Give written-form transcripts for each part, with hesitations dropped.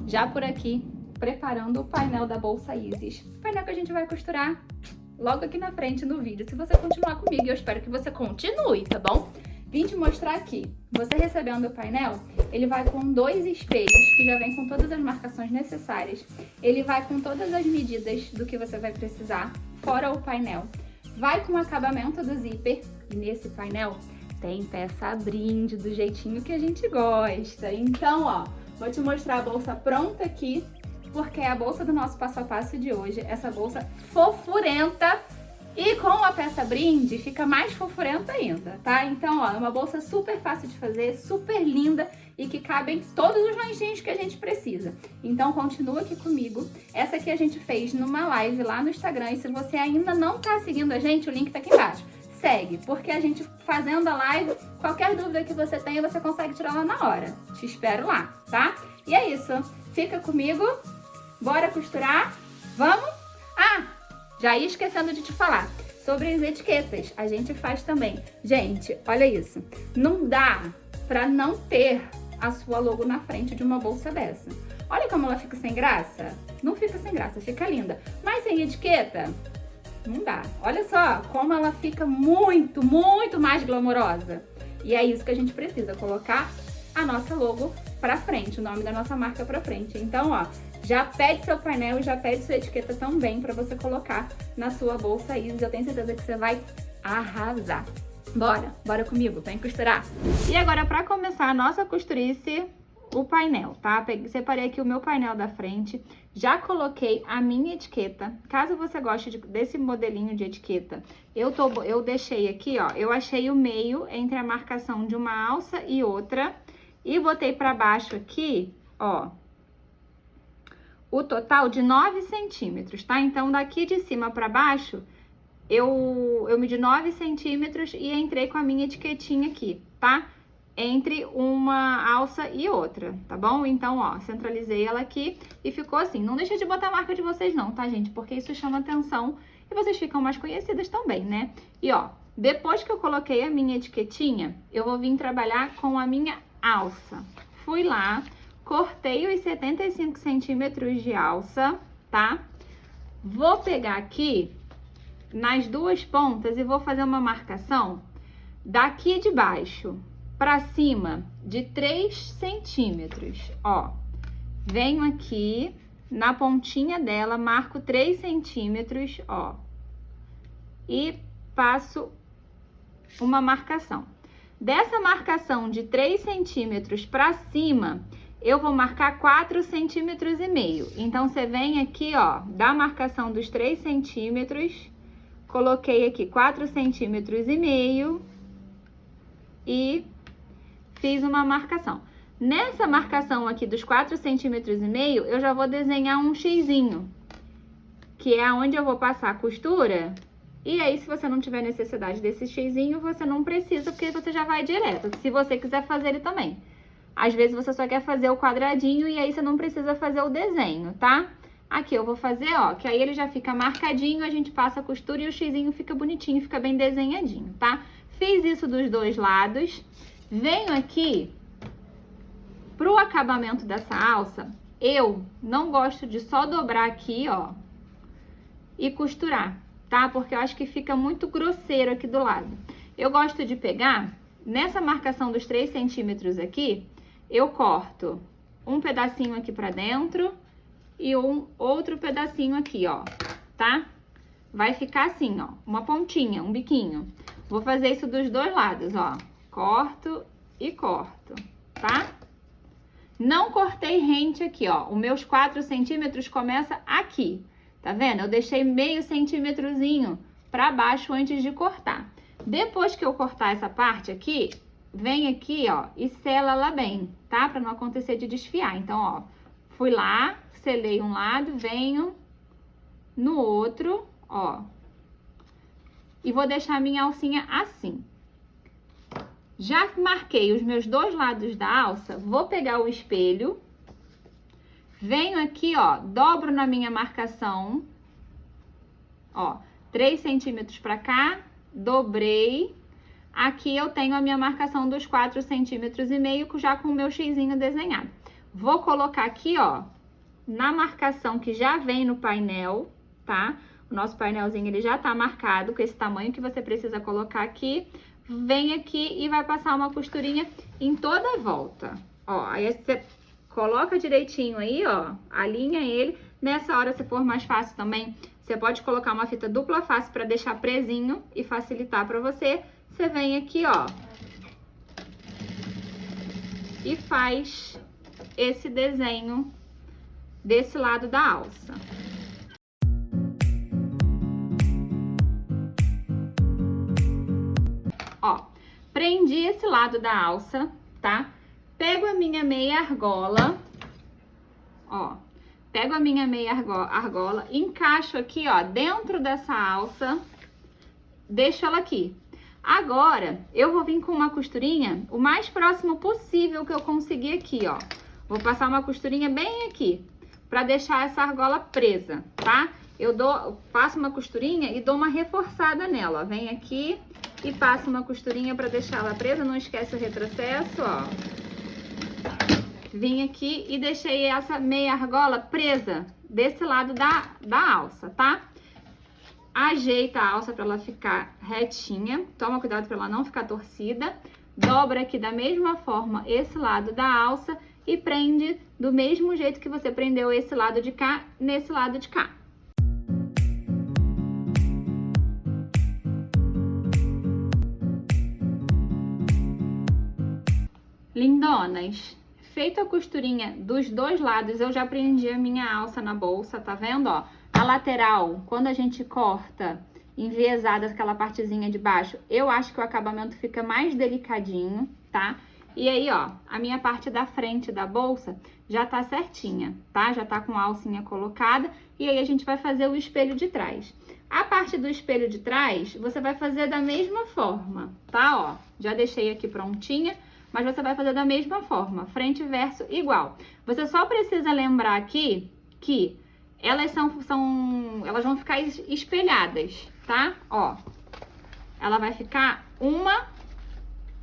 Já por aqui, preparando o painel da bolsa Isis. O painel que a gente vai costurar logo aqui na frente no vídeo. Se você continuar comigo, eu espero que você continue, tá bom? Vim te mostrar aqui. Você recebendo o painel, ele vai com 2 espelhos, que já vem com todas as marcações necessárias. Ele vai com todas as medidas do que você vai precisar, fora o painel. Vai com o acabamento do zíper, e nesse painel tem peça brinde do jeitinho que a gente gosta. Então, ó, vou te mostrar a bolsa pronta aqui, porque é a bolsa do nosso passo a passo de hoje. Essa bolsa fofurenta e com a peça brinde fica mais fofurenta ainda, tá? Então, ó, é uma bolsa super fácil de fazer, super linda e que cabem todos os lanchinhos que a gente precisa. Então, continua aqui comigo. Essa aqui a gente fez numa live lá no Instagram e se você ainda não tá seguindo a gente, o link tá aqui embaixo. Segue, porque a gente fazendo a live, qualquer dúvida que você tenha, você consegue tirar lá na hora. Te espero lá, tá? E é isso. Fica comigo. Bora costurar? Vamos? Ah, já ia esquecendo de te falar sobre as etiquetas. A gente faz também. Gente, olha isso. Não dá pra não ter a sua logo na frente de uma bolsa dessa. Olha como ela fica sem graça. Não fica sem graça, fica linda. Mas sem etiqueta, não dá. Olha só como ela fica muito, muito mais glamourosa. E é isso que a gente precisa, colocar a nossa logo pra frente, o nome da nossa marca pra frente. Então, ó, já pede seu painel e já pede sua etiqueta também pra você colocar na sua bolsa Isis. Eu tenho certeza que você vai arrasar. Bora comigo, vem costurar. E agora, pra começar a nossa costurice, o painel, tá? Separei aqui o meu painel da frente, já coloquei a minha etiqueta. Caso você goste desse modelinho de etiqueta, eu deixei aqui, ó, eu achei o meio entre a marcação de uma alça e outra e botei pra baixo aqui, ó, o total de 9 centímetros, tá? Então, daqui de cima pra baixo, eu medi 9 centímetros e entrei com a minha etiquetinha aqui, tá? Entre uma alça e outra, tá bom? Então, ó, centralizei ela aqui e ficou assim. Não deixa de botar a marca de vocês não, tá, gente? Porque isso chama atenção e vocês ficam mais conhecidas também, né? E, ó, depois que eu coloquei a minha etiquetinha, eu vou vir trabalhar com a minha alça. Fui lá, cortei os 75 centímetros de alça, tá? Vou pegar aqui nas duas pontas e vou fazer uma marcação daqui de baixo pra cima de 3 centímetros, ó. Venho aqui na pontinha dela, marco 3 centímetros, ó. E passo uma marcação. Dessa marcação de 3 centímetros pra cima, eu vou marcar 4 centímetros e meio. Então, você vem aqui, ó, da marcação dos 3 centímetros, coloquei aqui 4 centímetros e meio e fiz uma marcação. Nessa marcação aqui dos 4 centímetros e meio, eu já vou desenhar um xizinho, que é onde eu vou passar a costura. E aí, se você não tiver necessidade desse xizinho, você não precisa, porque você já vai direto, se você quiser fazer ele também. Às vezes você só quer fazer o quadradinho e aí você não precisa fazer o desenho, tá? Aqui eu vou fazer, ó, que aí ele já fica marcadinho, a gente passa a costura e o xizinho fica bonitinho, fica bem desenhadinho, tá? Fiz isso dos dois lados. Venho aqui pro acabamento dessa alça. Eu não gosto de só dobrar aqui, ó, e costurar, tá? Porque eu acho que fica muito grosseiro aqui do lado. Eu gosto de pegar, nessa marcação dos 3 centímetros aqui, eu corto um pedacinho aqui pra dentro e um outro pedacinho aqui, ó, tá? Vai ficar assim, ó, uma pontinha, um biquinho. Vou fazer isso dos dois lados, ó. Corto e corto, tá? Não cortei rente aqui, ó. Os meus 4 centímetros começa aqui, tá vendo? Eu deixei meio centímetrozinho pra baixo antes de cortar. Depois que eu cortar essa parte aqui, vem aqui, ó, e sela ela bem, tá? Pra não acontecer de desfiar. Então, ó, fui lá, selei um lado, venho no outro, ó. E vou deixar a minha alcinha assim. Já marquei os meus dois lados da alça, vou pegar o espelho, venho aqui, ó, dobro na minha marcação, ó, 3 centímetros pra cá, dobrei, Aqui eu tenho a minha marcação dos 4,5 cm, já com o meu xizinho desenhado. Vou colocar aqui, ó, na marcação que já vem no painel, tá? O nosso painelzinho, ele já tá marcado com esse tamanho que você precisa colocar aqui. Vem aqui e vai passar uma costurinha em toda a volta. Ó, aí você coloca direitinho aí, ó, alinha ele. Nessa hora, se for mais fácil também, você pode colocar uma fita dupla face para deixar presinho e facilitar para você. Você vem aqui, ó, e faz esse desenho desse lado da alça. Ó, prendi esse lado da alça, tá? Pego a minha meia argola, ó, pego a minha meia argola, encaixo aqui, ó, dentro dessa alça, deixo ela aqui. Agora, eu vou vir com uma costurinha o mais próximo possível que eu conseguir aqui, ó. Vou passar uma costurinha bem aqui, pra deixar essa argola presa, tá? Passo uma costurinha e dou uma reforçada nela, ó. Vem aqui e passo uma costurinha pra deixar ela presa, não esquece o retrocesso, ó. Vim aqui e deixei essa meia argola presa desse lado da alça, tá? Ajeita a alça para ela ficar retinha, toma cuidado para ela não ficar torcida. Dobra aqui da mesma forma esse lado da alça e prende do mesmo jeito que você prendeu esse lado de cá, nesse lado de cá. Lindonas, feita a costurinha dos dois lados, eu já prendi a minha alça na bolsa, tá vendo, ó? A lateral, quando a gente corta enviesada aquela partezinha de baixo, eu acho que o acabamento fica mais delicadinho, tá? E aí, ó, a minha parte da frente da bolsa já tá certinha, tá? Já tá com a alcinha colocada, e aí a gente vai fazer o espelho de trás. A parte do espelho de trás, você vai fazer da mesma forma, tá? Ó, já deixei aqui prontinha, mas você vai fazer da mesma forma, frente e verso igual. Você só precisa lembrar aqui que elas elas vão ficar espelhadas, tá? Ó, ela vai ficar uma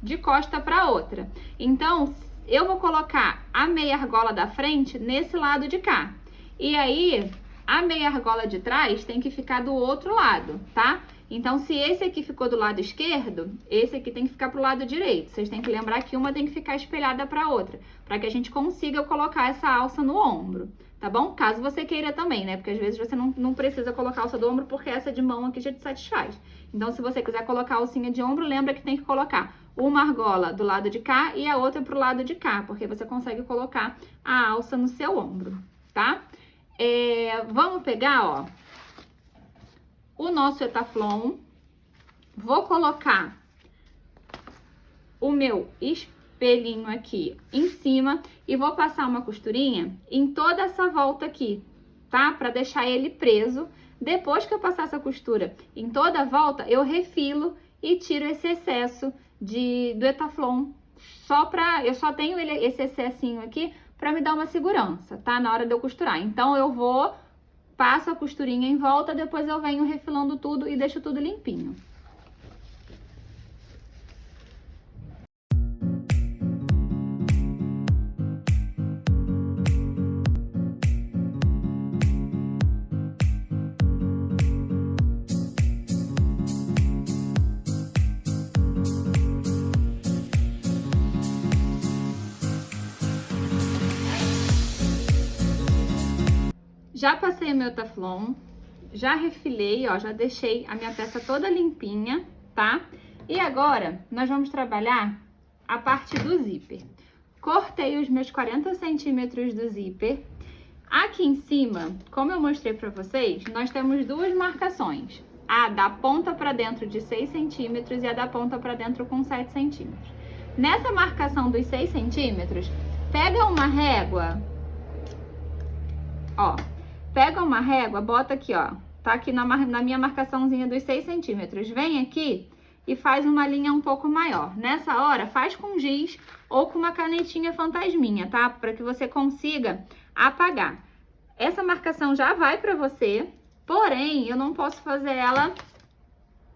de costa para outra. Então, eu vou colocar a meia argola da frente nesse lado de cá. E aí, a meia argola de trás tem que ficar do outro lado, tá? Então, se esse aqui ficou do lado esquerdo, esse aqui tem que ficar pro lado direito. Vocês têm que lembrar que uma tem que ficar espelhada para outra, para que a gente consiga colocar essa alça no ombro, tá bom? Caso você queira também, né? Porque às vezes você não precisa colocar a alça do ombro porque essa de mão aqui já te satisfaz. Então, se você quiser colocar a alcinha de ombro, lembra que tem que colocar uma argola do lado de cá e a outra pro lado de cá, porque você consegue colocar a alça no seu ombro, tá? Vamos pegar, ó, o nosso Etaflon, vou colocar o meu espelhinho aqui em cima e vou passar uma costurinha em toda essa volta aqui, tá? Pra deixar ele preso. Depois que eu passar essa costura em toda a volta, eu refilo e tiro esse excesso do Etaflon. Eu só tenho esse excessinho aqui pra me dar uma segurança, tá? Na hora de eu costurar. Então, passo a costurinha em volta, depois eu venho refilando tudo e deixo tudo limpinho. Já passei o meu Teflon, já refilei, ó, já deixei a minha peça toda limpinha, tá? E agora, nós vamos trabalhar a parte do zíper. Cortei os meus 40 centímetros do zíper. Aqui em cima, como eu mostrei pra vocês, nós temos duas marcações. A da ponta pra dentro de 6 centímetros e a da ponta pra dentro com 7 centímetros. Nessa marcação dos 6 centímetros, pega uma régua, ó. Pega uma régua, bota aqui, ó, tá aqui na minha marcaçãozinha dos 6 centímetros. Vem aqui e faz uma linha um pouco maior. Nessa hora, faz com giz ou com uma canetinha fantasminha, tá? Para que você consiga apagar. Essa marcação já vai pra você, porém, eu não posso fazer ela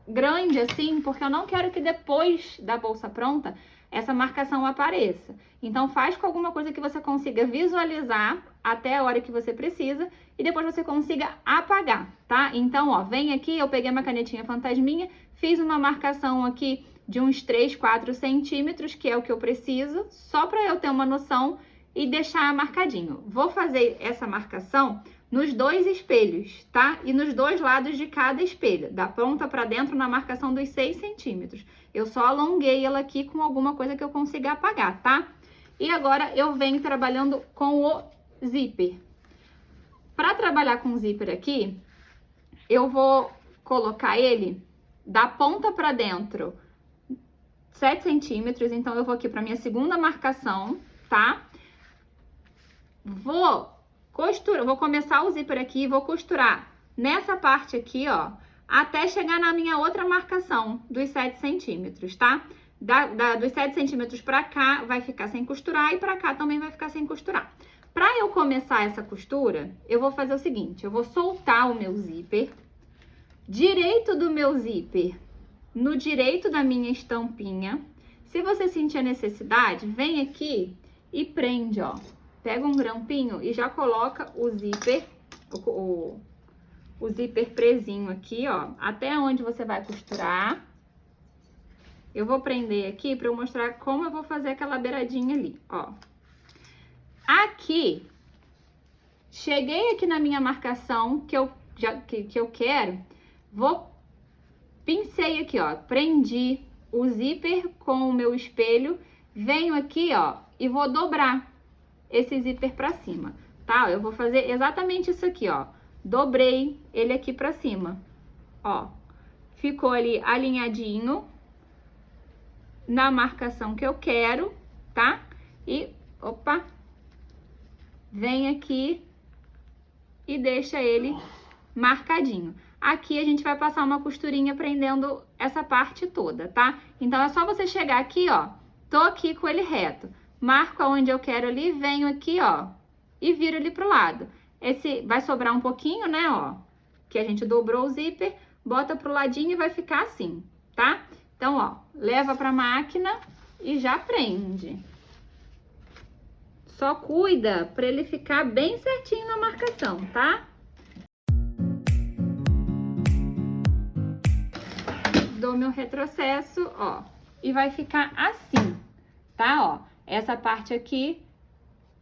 grande assim, porque eu não quero que depois da bolsa pronta essa marcação apareça. Então faz com alguma coisa que você consiga visualizar até a hora que você precisa e depois você consiga apagar, tá? Então, ó, vem aqui, eu peguei uma canetinha fantasminha, fiz uma marcação aqui de uns 3, 4 centímetros, que é o que eu preciso, só para eu ter uma noção e deixar marcadinho. Vou fazer essa marcação nos 2 espelhos, tá? E nos 2 lados de cada espelho, da ponta para dentro na marcação dos 6 centímetros. Eu só alonguei ela aqui com alguma coisa que eu consiga apagar, tá? E agora eu venho trabalhando com o zíper. Para trabalhar com o zíper aqui, eu vou colocar ele da ponta para dentro 7 centímetros, então eu vou aqui para minha segunda marcação, tá? Vou começar o zíper aqui e vou costurar nessa parte aqui, ó, até chegar na minha outra marcação dos 7 centímetros, tá? Dos 7 centímetros pra cá vai ficar sem costurar e pra cá também vai ficar sem costurar. Pra eu começar essa costura, eu vou fazer o seguinte, eu vou soltar o meu zíper, direito do meu zíper, no direito da minha estampinha. Se você sentir a necessidade, vem aqui e prende, ó. Pega um grampinho e já coloca o zíper, o zíper presinho aqui, ó, até onde você vai costurar. Eu vou prender aqui para eu mostrar como eu vou fazer aquela beiradinha ali, ó. Aqui, cheguei aqui na minha marcação que eu quero, pincei aqui, ó, prendi o zíper com o meu espelho, venho aqui, ó, e vou dobrar esse zíper pra cima, tá? Eu vou fazer exatamente isso aqui, ó. Dobrei ele aqui pra cima, ó. Ficou ali alinhadinho na marcação que eu quero, tá? E, opa, vem aqui e deixa ele marcadinho. Aqui a gente vai passar uma costurinha prendendo essa parte toda, tá? Então, é só você chegar aqui, ó, tô aqui com ele reto. Marco aonde eu quero ali, venho aqui, ó, e viro ele pro lado. Esse vai sobrar um pouquinho, né, ó, que a gente dobrou o zíper, bota pro ladinho e vai ficar assim, tá? Então, ó, leva pra máquina e já prende. Só cuida pra ele ficar bem certinho na marcação, tá? Dou meu retrocesso, ó, e vai ficar assim, tá, ó. Essa parte aqui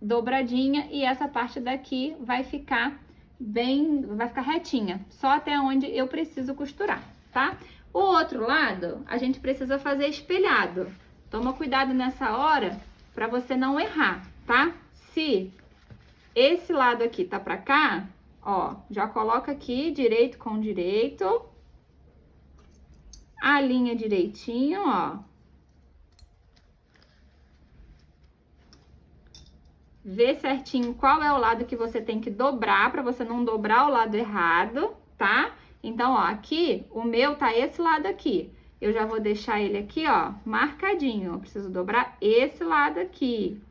dobradinha e essa parte daqui vai ficar retinha, só até onde eu preciso costurar, tá? O outro lado, a gente precisa fazer espelhado. Toma cuidado nessa hora pra você não errar, tá? Se esse lado aqui tá pra cá, ó, já coloca aqui direito com direito, alinha direitinho, ó. Vê certinho qual é o lado que você tem que dobrar, pra você não dobrar o lado errado, tá? Então, ó, aqui, o meu tá esse lado aqui. Eu já vou deixar ele aqui, ó, marcadinho. Eu preciso dobrar esse lado aqui,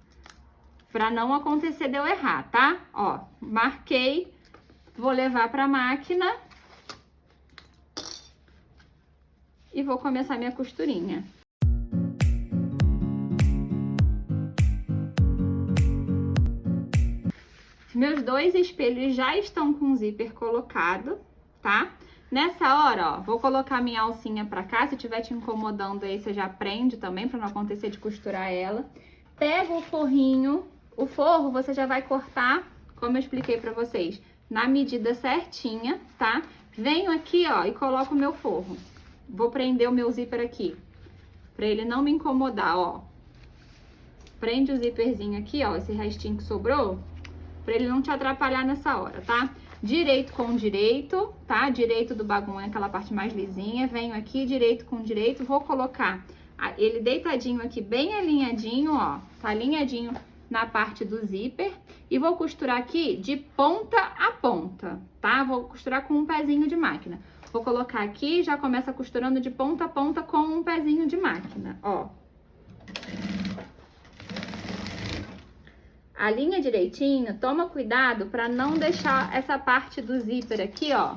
pra não acontecer de eu errar, tá? Ó, marquei, vou levar pra máquina e vou começar minha costurinha. Meus 2 espelhos já estão com o zíper colocado, tá? Nessa hora, ó, vou colocar minha alcinha pra cá. Se tiver te incomodando aí, você já prende também, pra não acontecer de costurar ela. Pega o forrinho. O forro você já vai cortar, como eu expliquei pra vocês, na medida certinha, tá? Venho aqui, ó, e coloco o meu forro. Vou prender o meu zíper aqui, pra ele não me incomodar, ó. Prende o zíperzinho aqui, ó, esse restinho que sobrou, pra ele não te atrapalhar nessa hora, tá? Direito com direito, tá? Direito do bagulho é aquela parte mais lisinha. Venho aqui, direito com direito, vou colocar ele deitadinho aqui, bem alinhadinho, ó. Tá alinhadinho na parte do zíper. E vou costurar aqui de ponta a ponta, tá? Vou costurar com um pezinho de máquina. Vou colocar aqui, já começa costurando de ponta a ponta com um pezinho de máquina, ó. Alinha direitinho, toma cuidado para não deixar essa parte do zíper aqui, ó,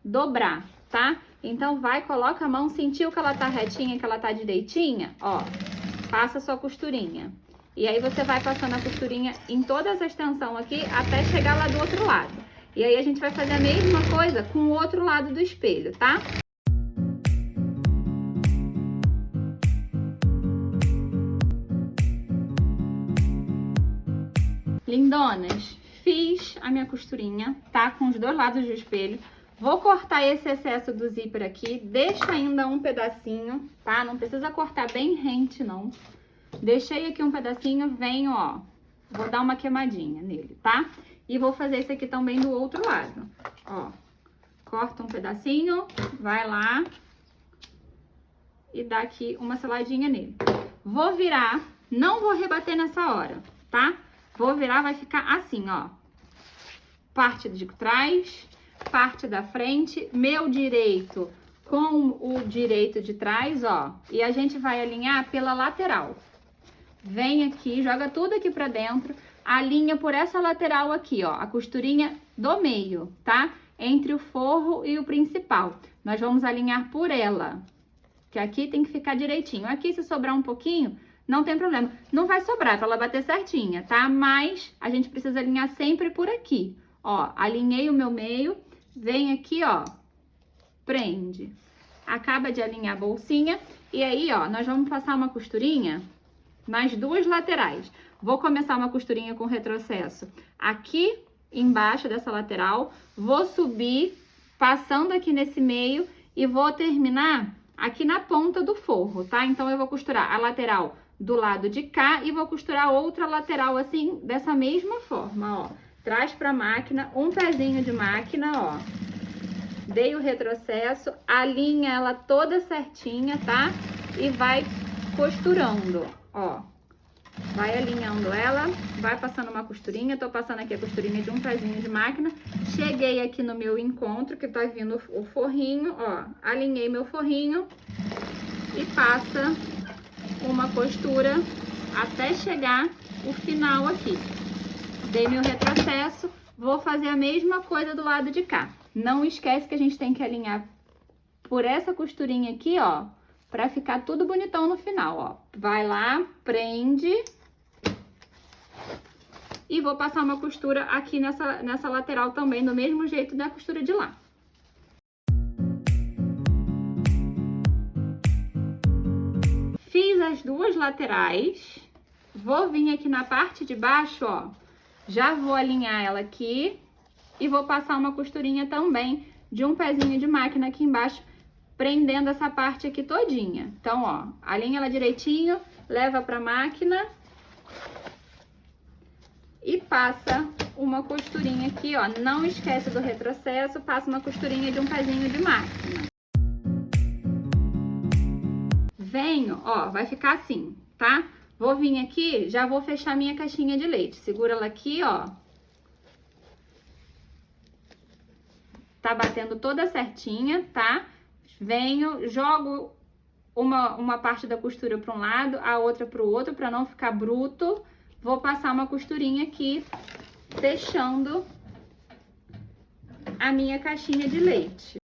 dobrar, tá? Então vai, coloca a mão, sentiu que ela tá retinha, que ela tá direitinha, ó, passa a sua costurinha. E aí você vai passando a costurinha em toda essa extensão aqui até chegar lá do outro lado. E aí a gente vai fazer a mesma coisa com o outro lado do espelho, tá? Lindonas, fiz a minha costurinha, tá? Com os dois lados do espelho. Vou cortar esse excesso do zíper aqui, deixa ainda um pedacinho, tá? Não precisa cortar bem rente, não. Deixei aqui um pedacinho, venho, ó, vou dar uma queimadinha nele, tá? E vou fazer isso aqui também do outro lado, ó. Corta um pedacinho, vai lá e dá aqui uma seladinha nele. Vou virar, não vou rebater nessa hora, tá? Vou virar, vai ficar assim, ó. Parte de trás, parte da frente, meu direito com o direito de trás, ó. E a gente vai alinhar pela lateral. Vem aqui, joga tudo aqui pra dentro, alinha por essa lateral aqui, ó. A costurinha do meio, tá? Entre o forro e o principal. Nós vamos alinhar por ela, que aqui tem que ficar direitinho. Aqui, se sobrar um pouquinho, não tem problema. Não vai sobrar pra ela bater certinha, tá? Mas a gente precisa alinhar sempre por aqui. Ó, alinhei o meu meio, vem aqui, ó, prende. Acaba de alinhar a bolsinha e aí, ó, nós vamos passar uma costurinha nas duas laterais. Vou começar uma costurinha com retrocesso aqui embaixo dessa lateral, vou subir passando aqui nesse meio e vou terminar aqui na ponta do forro, tá? Então, eu vou costurar a lateral do lado de cá e vou costurar outra lateral assim, dessa mesma forma, ó. Traz pra máquina, um pezinho de máquina, ó. Dei o retrocesso, alinha ela toda certinha, tá? E vai costurando, ó. Vai alinhando ela, vai passando uma costurinha. Tô passando aqui a costurinha de um pezinho de máquina. Cheguei aqui no meu encontro, que tá vindo o forrinho, ó. Alinhei meu forrinho e passa uma costura até chegar o final aqui. Dei meu retrocesso, vou fazer a mesma coisa do lado de cá. Não esquece que a gente tem que alinhar por essa costurinha aqui, ó, pra ficar tudo bonitão no final, ó. Vai lá, prende. E vou passar uma costura aqui nessa lateral também, do mesmo jeito da costura de lá. Fiz as duas laterais. Vou vir aqui na parte de baixo, ó. Já vou alinhar ela aqui e vou passar uma costurinha também de um pezinho de máquina aqui embaixo, prendendo essa parte aqui todinha. Então, ó, alinha ela direitinho, leva pra máquina e passa uma costurinha aqui, ó. Não esquece do retrocesso, passa uma costurinha de um pezinho de máquina. Venho, ó, vai ficar assim, tá? Vou vir aqui, já vou fechar minha caixinha de leite. Segura ela aqui, ó. Tá batendo toda certinha, tá? Venho, jogo uma parte da costura para um lado, a outra para o outro, para não ficar bruto. Vou passar uma costurinha aqui, fechando a minha caixinha de leite.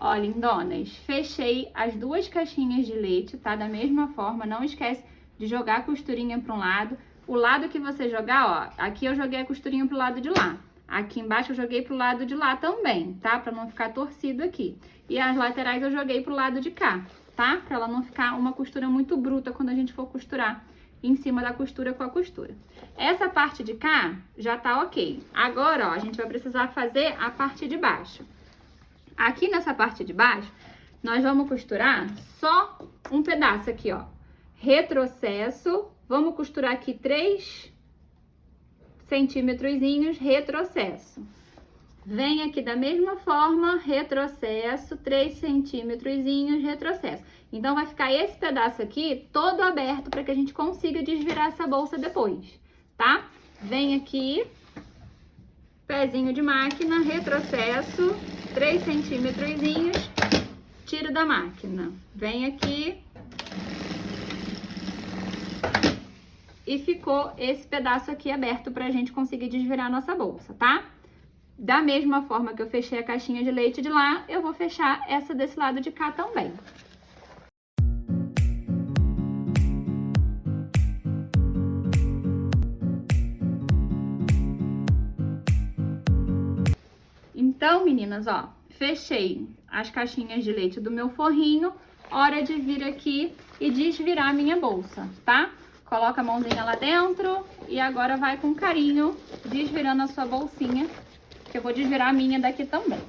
Ó, lindonas, fechei as duas caixinhas de leite, tá? Da mesma forma, não esquece de jogar a costurinha para um lado. O lado que você jogar, ó, aqui eu joguei a costurinha pro lado de lá. Aqui embaixo eu joguei pro lado de lá também, tá? Pra não ficar torcido aqui. E as laterais eu joguei pro lado de cá, tá? Pra ela não ficar uma costura muito bruta quando a gente for costurar em cima da costura com a costura. Essa parte de cá já tá ok. Agora, ó, a gente vai precisar fazer a parte de baixo. Aqui nessa parte de baixo, nós vamos costurar só um pedaço aqui, ó. Retrocesso, vamos costurar aqui 3 centímetrozinhos, retrocesso. Vem aqui da mesma forma, retrocesso, 3 centímetrozinhos, retrocesso. Então, vai ficar esse pedaço aqui todo aberto para que a gente consiga desvirar essa bolsa depois, tá? Vem aqui, pezinho de máquina, retrocesso, 3 centímetrozinhos, tiro da máquina. Vem aqui, e ficou esse pedaço aqui aberto pra gente conseguir desvirar a nossa bolsa, tá? Da mesma forma que eu fechei a caixinha de leite de lá, eu vou fechar essa desse lado de cá também. Então, meninas, ó, fechei as caixinhas de leite do meu forrinho, hora de vir aqui e desvirar a minha bolsa, tá? Coloca a mãozinha lá dentro e agora vai com carinho desvirando a sua bolsinha, que eu vou desvirar a minha daqui também.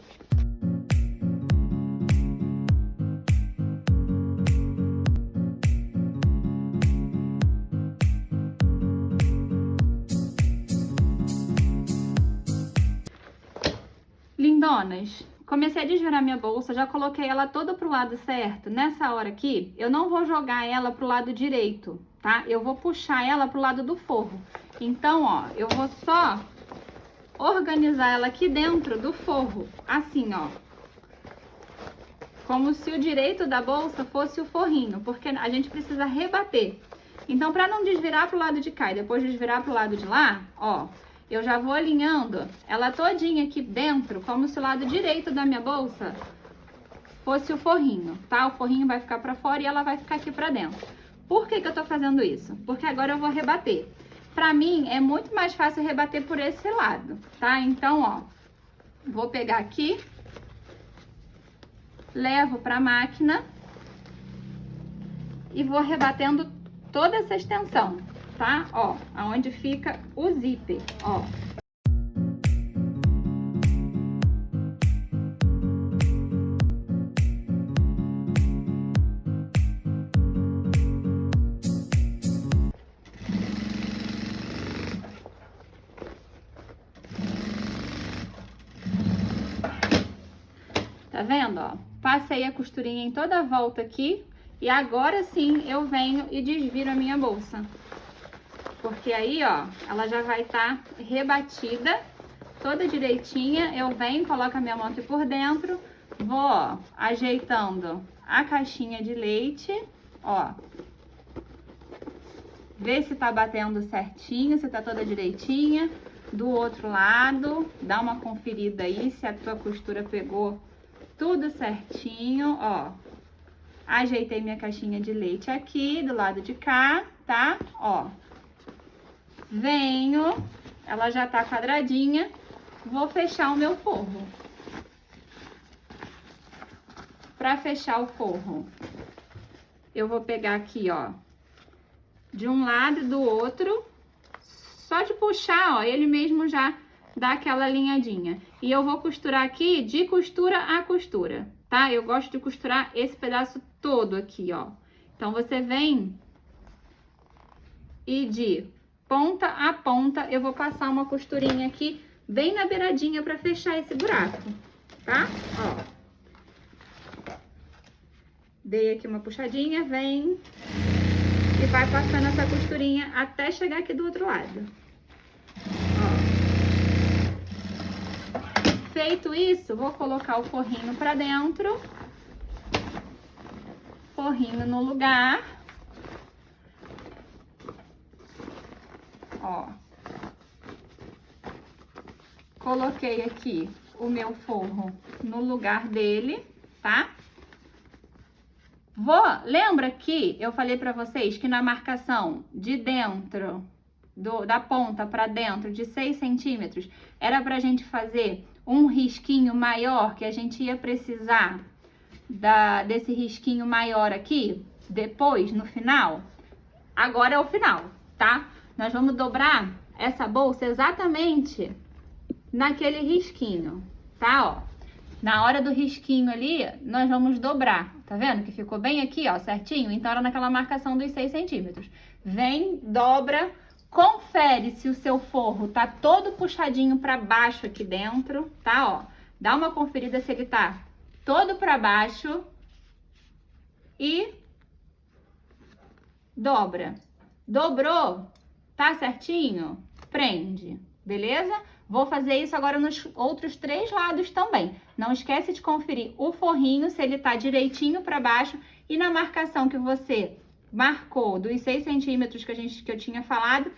Lindonas, comecei a desvirar minha bolsa, já coloquei ela toda pro lado certo. Nessa hora aqui, eu não vou jogar ela pro lado direito, tá? Eu vou puxar ela pro lado do forro. Então, ó, eu vou só organizar ela aqui dentro do forro, assim, ó. Como se o direito da bolsa fosse o forrinho, porque a gente precisa rebater. Então, pra não desvirar pro lado de cá e depois desvirar pro lado de lá, ó, eu já vou alinhando ela todinha aqui dentro, como se o lado direito da minha bolsa fosse o forrinho, tá? O forrinho vai ficar pra fora e ela vai ficar aqui pra dentro. Por que que eu tô fazendo isso? Porque agora eu vou rebater. Pra mim, é muito mais fácil rebater por esse lado, tá? Então, ó, vou pegar aqui, levo pra máquina e vou rebatendo toda essa extensão, tá? Ó, aonde fica o zíper, ó. Tá vendo, ó? Passei a costurinha em toda a volta aqui e agora sim eu venho e desviro a minha bolsa. Porque aí, ó, ela já vai estar rebatida, toda direitinha. Eu venho, coloco a minha mão aqui por dentro, vou, ó, ajeitando a caixinha de leite, ó. Vê se tá batendo certinho, se tá toda direitinha. Do outro lado, dá uma conferida aí se a tua costura pegou tudo certinho, ó. Ajeitei minha caixinha de leite aqui, do lado de cá, tá? Ó. Venho, ela já tá quadradinha, vou fechar o meu forro. Pra fechar o forro, eu vou pegar aqui, ó, de um lado e do outro, só de puxar, ó, ele mesmo já dá aquela alinhadinha. E eu vou costurar aqui de costura a costura, tá? Eu gosto de costurar esse pedaço todo aqui, ó. Então, você vem e de ponta a ponta, eu vou passar uma costurinha aqui, bem na beiradinha pra fechar esse buraco, tá? Ó. Dei aqui uma puxadinha, vem e vai passando essa costurinha até chegar aqui do outro lado. Ó. Feito isso, vou colocar o forrinho pra dentro. Forrinho no lugar. Ó. Coloquei aqui o meu forro no lugar dele, tá? Lembra que eu falei pra vocês que na marcação de dentro, da ponta pra dentro, de 6 centímetros, era pra gente fazer um risquinho maior, que a gente ia precisar desse risquinho maior aqui, depois, no final? Agora é o final, tá? Nós vamos dobrar essa bolsa exatamente naquele risquinho, tá? Ó. Na hora do risquinho ali, nós vamos dobrar. Tá vendo que ficou bem aqui, ó, certinho? Então, era naquela marcação dos 6 centímetros. Vem, dobra, confere se o seu forro tá todo puxadinho pra baixo aqui dentro, tá? Ó, dá uma conferida se ele tá todo pra baixo e dobra. Dobrou? Tá certinho? Prende, beleza? Vou fazer isso agora nos outros 3 lados também. Não esquece de conferir o forrinho, se ele tá direitinho pra baixo. E na marcação que você marcou dos 6 centímetros que eu tinha falado,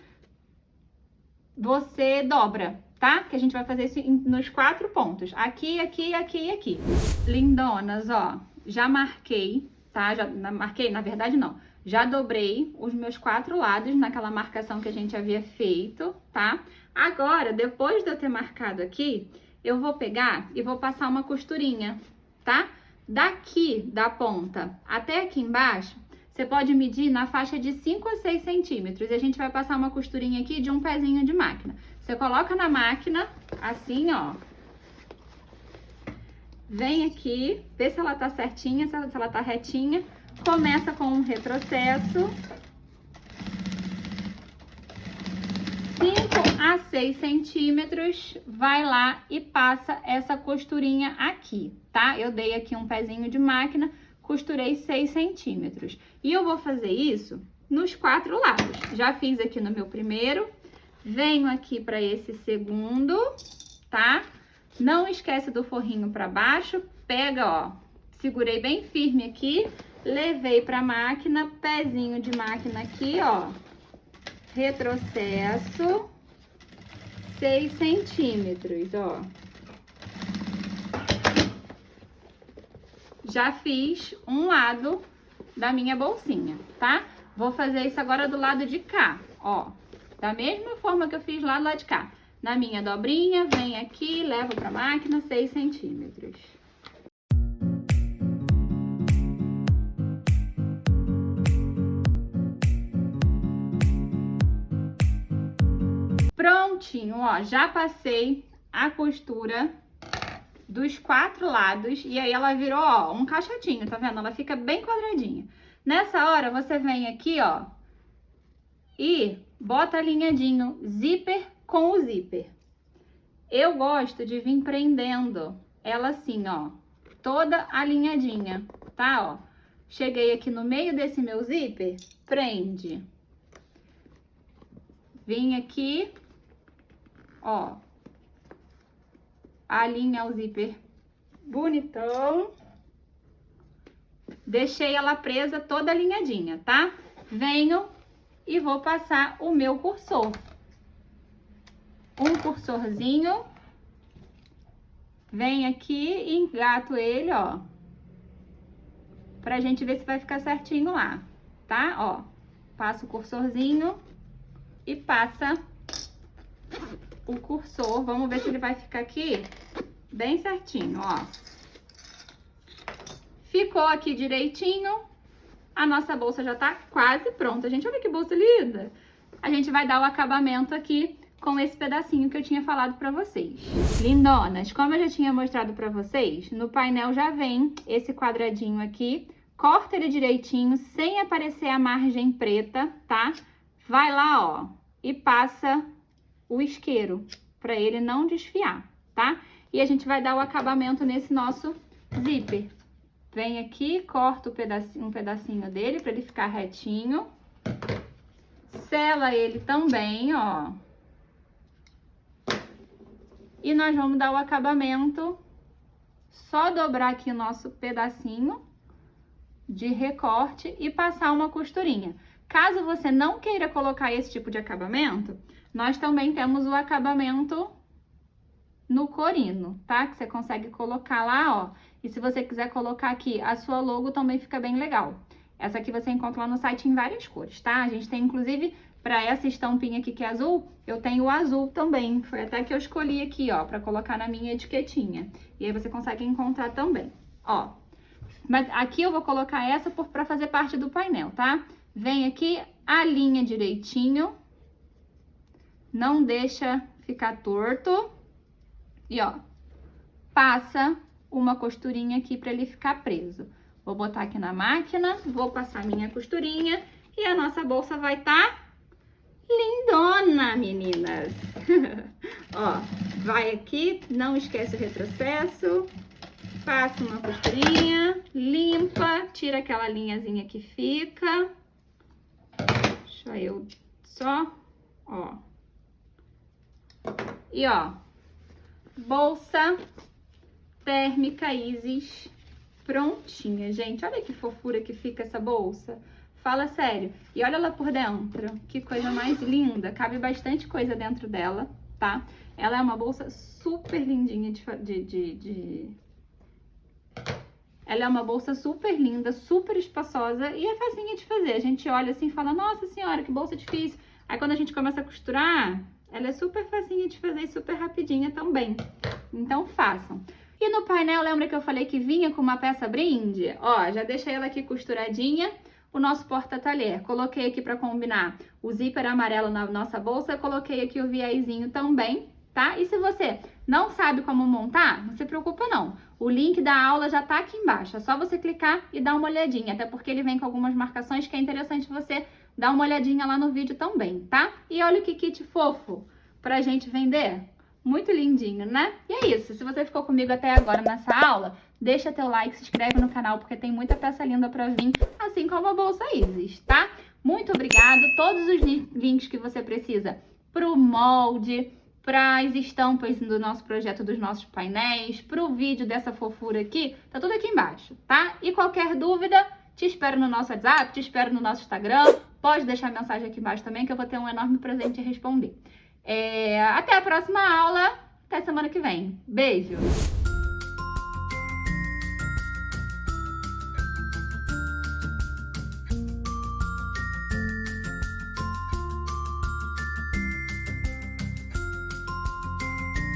você dobra, tá? Que a gente vai fazer isso nos 4 pontos. Aqui, aqui, aqui e aqui. Lindonas, ó, já marquei, tá? Já marquei, na verdade não. Já dobrei os meus 4 lados naquela marcação que a gente havia feito, tá? Agora, depois de eu ter marcado aqui, eu vou pegar e vou passar uma costurinha, tá? Daqui da ponta até aqui embaixo, você pode medir na faixa de 5 a 6 centímetros. E a gente vai passar uma costurinha aqui de um pezinho de máquina. Você coloca na máquina, assim, ó. Vem aqui, vê se ela tá certinha, se ela tá retinha. Começa com um retrocesso. 5 a 6 centímetros, vai lá e passa essa costurinha aqui, tá? Eu dei aqui um pezinho de máquina, costurei 6 centímetros. E eu vou fazer isso nos 4 lados. Já fiz aqui no meu primeiro, venho aqui para esse segundo, tá? Não esquece do forrinho para baixo, pega, ó, segurei bem firme aqui, levei para a máquina, pezinho de máquina aqui, ó, retrocesso, 6 centímetros, ó. Já fiz um lado da minha bolsinha, tá? Vou fazer isso agora do lado de cá, ó. Da mesma forma que eu fiz lá do lado de cá. Na minha dobrinha, vem aqui, levo pra máquina, 6 centímetros. Prontinho, ó, já passei a costura dos 4 lados e aí ela virou, ó, um caixotinho, tá vendo? Ela fica bem quadradinha. Nessa hora, você vem aqui, ó, e bota alinhadinho zíper com o zíper. Eu gosto de vir prendendo ela assim, ó, toda alinhadinha, tá, ó. Cheguei aqui no meio desse meu zíper, prende. Vim aqui, ó, alinha o zíper bonitão. Deixei ela presa toda alinhadinha, tá? Venho e vou passar o meu cursor. Um cursorzinho. Vem aqui e engato ele, ó. Pra gente ver se vai ficar certinho lá, tá? Ó, passa o cursorzinho e passa o cursor. Vamos ver se ele vai ficar aqui bem certinho, ó. Ficou aqui direitinho. A nossa bolsa já tá quase pronta, gente. Olha que bolsa linda! A gente vai dar o acabamento aqui com esse pedacinho que eu tinha falado pra vocês. Lindonas, como eu já tinha mostrado pra vocês, no painel já vem esse quadradinho aqui. Corta ele direitinho, sem aparecer a margem preta, tá? Vai lá, ó, e passa o isqueiro, pra ele não desfiar, tá? E a gente vai dar o acabamento nesse nosso zíper. Vem aqui, corta um pedacinho dele pra ele ficar retinho. Sela ele também, ó. E nós vamos dar o acabamento, só dobrar aqui o nosso pedacinho de recorte e passar uma costurinha. Caso você não queira colocar esse tipo de acabamento, nós também temos o acabamento no corino, tá? Que você consegue colocar lá, ó. E se você quiser colocar aqui a sua logo, também fica bem legal. Essa aqui você encontra lá no site em várias cores, tá? A gente tem, inclusive, pra essa estampinha aqui que é azul, eu tenho o azul também. Foi até que eu escolhi aqui, ó, pra colocar na minha etiquetinha. E aí você consegue encontrar também, ó. Mas aqui eu vou colocar essa pra fazer parte do painel, tá? Vem aqui, alinha direitinho. Não deixa ficar torto. E, ó, passa uma costurinha aqui pra ele ficar preso. Vou botar aqui na máquina, vou passar minha costurinha e a nossa bolsa vai tá lindona, meninas. Ó, vai aqui, não esquece o retrocesso, passa uma costurinha, limpa, tira aquela linhazinha que fica. Deixa eu só, ó. E, ó, bolsa térmica Isis prontinha, gente. Olha que fofura que fica essa bolsa. Fala sério. E olha ela por dentro, que coisa mais linda. Cabe bastante coisa dentro dela, tá? Ela é uma bolsa super lindinha Ela é uma bolsa super linda, super espaçosa e é facinha de fazer. A gente olha assim e fala, nossa senhora, que bolsa difícil. Aí quando a gente começa a costurar, ela é super facinha de fazer e super rapidinha também. Então façam. E no painel, lembra que eu falei que vinha com uma peça brinde? Ó, já deixei ela aqui costuradinha. O nosso porta-talher, coloquei aqui para combinar o zíper amarelo na nossa bolsa, coloquei aqui o viezinho também, tá? E se você não sabe como montar, não se preocupa não. O link da aula já tá aqui embaixo, é só você clicar e dar uma olhadinha, até porque ele vem com algumas marcações que é interessante você dar uma olhadinha lá no vídeo também, tá? E olha que kit fofo pra gente vender. Muito lindinho, né? E é isso. Se você ficou comigo até agora nessa aula, deixa teu like, se inscreve no canal, porque tem muita peça linda pra vir, assim como a bolsa Isis, tá? Muito obrigada. Todos os links que você precisa pro molde, para as estampas do nosso projeto, dos nossos painéis, pro vídeo dessa fofura aqui, tá tudo aqui embaixo, tá? E qualquer dúvida, te espero no nosso WhatsApp, te espero no nosso Instagram. Pode deixar mensagem aqui embaixo também, que eu vou ter um enorme presente em responder. Até a próxima aula, até semana que vem. Beijo!